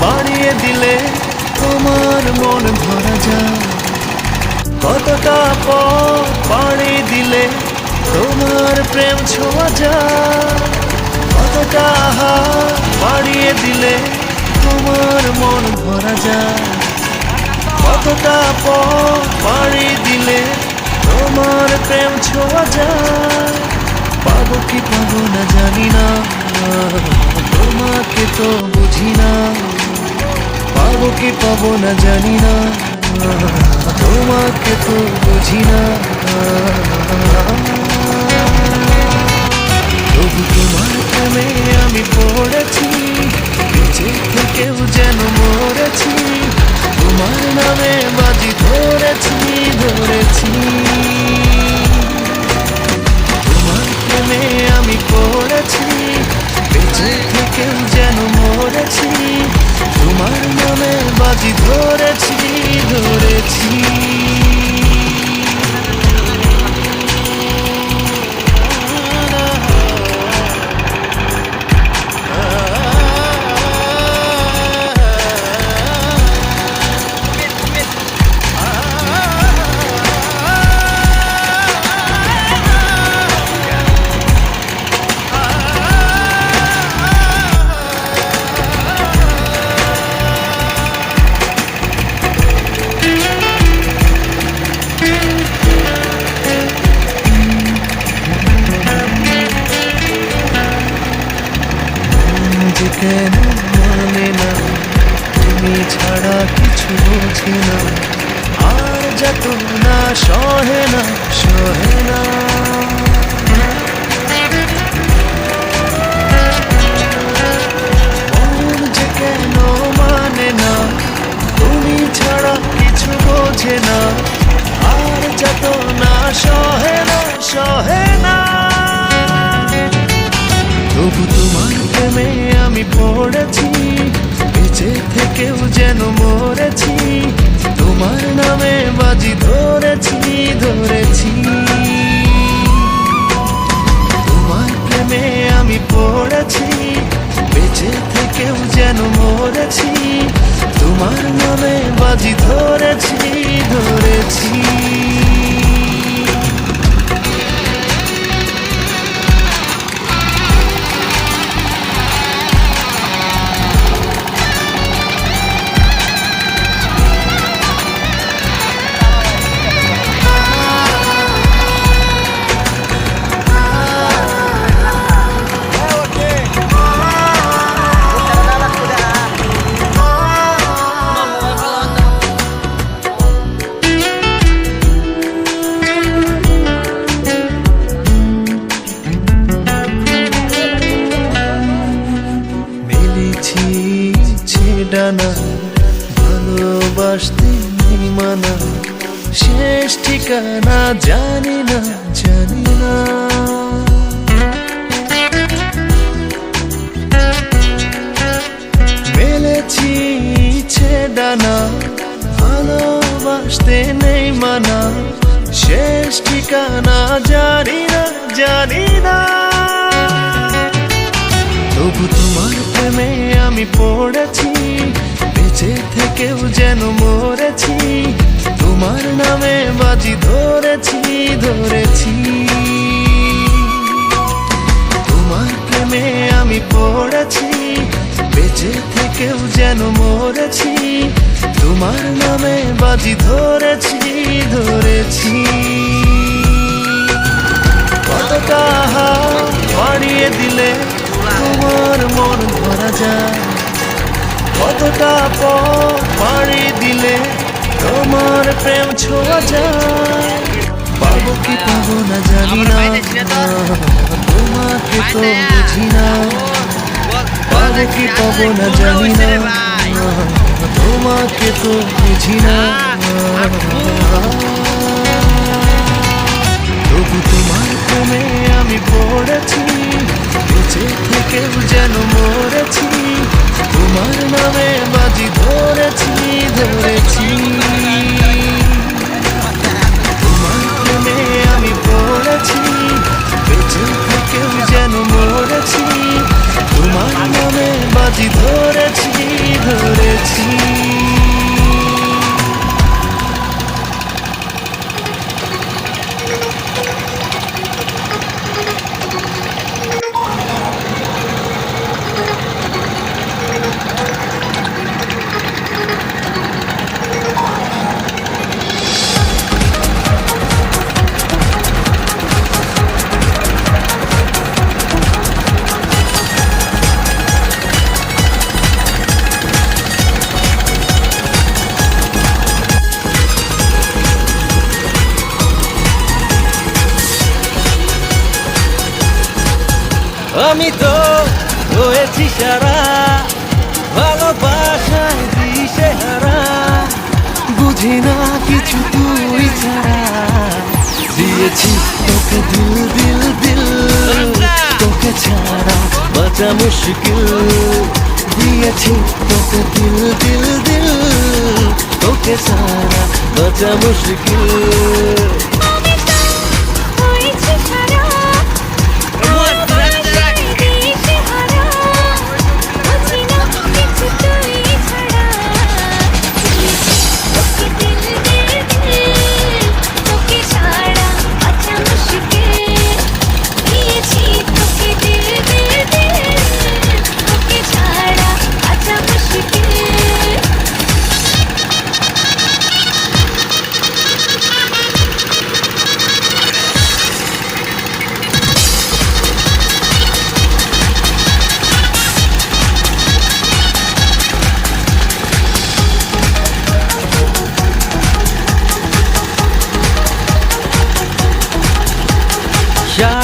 বাড়িয়ে দিলে তোমার মন ভরা যায়, কতটা পথ পাড়ি দিলে তোমার প্রেম ছোঁয়া যায়, কতটা হাত বাড়িয়ে দিলে তোমার মন ভরা যায়, কতটা পথ পাড়ি দিলে তোমার প্রেম ছোঁয়া যায়। পাবো কি পাবো না জানি না, তোমাকে তো বুঝি না, পাবো কি পাবো না জানি না, তোমাকে তো বুঝি না। তবু তোমার প্রেমে আমি পড়েছি, বেঁচে থেকেও যেন মরেছি, তোমার নামে বাজি ধরেছি ধরেছি। তোমার প্রেমে আমি পড়েছি, বেঁচে থেকেও যেন মরেছি, তোমার নামে বাজি ধরেছি ধরেছি। কেন মানে না, তুমি ছাড়া কিছু বোঝে না, আর যত না সহে না সহে না। মন যে কেন মানে না, তুমি ছাড়া কিছু বোঝে না, আর যত না সহে না সহে না। তবু তোমার প্রেমে আমি পড়েছি, বেঁচে থেকেও যেন মরেছি, তোমার নামে বাজি ধরেছি ধরেছি। তোমার প্রেমে আমি পড়েছি, বেঁচে থেকেও যেন মরেছি, তোমার নামে বাজি ধরেছি ধরেছি। ডানা ভালোবাসতে নেই মানা, শেষ ঠিকানা জানি না জানি না। মেলেছি ইচ্ছে ডানা ভালোবাসতে নেই মানা, শেষ ঠিকানা জানি না জানি না। তবু তোমার প্রেমে আমি পড়েছি, বেঁচে থেকেও যেন মরেছি, তোমার নামে বাজি ধরেছি ধরেছি। তোমার প্রেমে আমি পড়েছি, বেঁচে থেকেও যেন মরেছি, তোমার নামে বাজি ধরেছি ধরেছি। কতটা হাত বাড়িয়ে দিলে তোমার মন ভরা যায়, কতটা পথ পাড়ি দিলে তোমার প্রেম ছোঁয়া যায়। পাবো কি পাবো না জানি না, তোমাকে তো বুঝি না, পাবো কি পাবো না জানি না, তোমাকে তো বুঝি না। করেছি, বেঁচে থেকেও যেন মরেছি, তোমার নামে বাজি ধরেছি ধরেছি। তোমার প্রেমে আমি পড়েছি, বেঁচে থেকেও যেন মরেছি, তোমার নামে বাজি ধরেছি ধরেছি। আমি তো হয়েছি সারা, ভালোবাসায় দিশেহারা, বুঝি না কিছু তুই ছাড়া। দিয়েছি তোকে দিল দিল দিল, তোকে ছাড়া বাঁচা মুশকিল। দিয়েছি তোকে দিল দিল দিল, তোকে ছাড়া বাঁচা মুশকিল।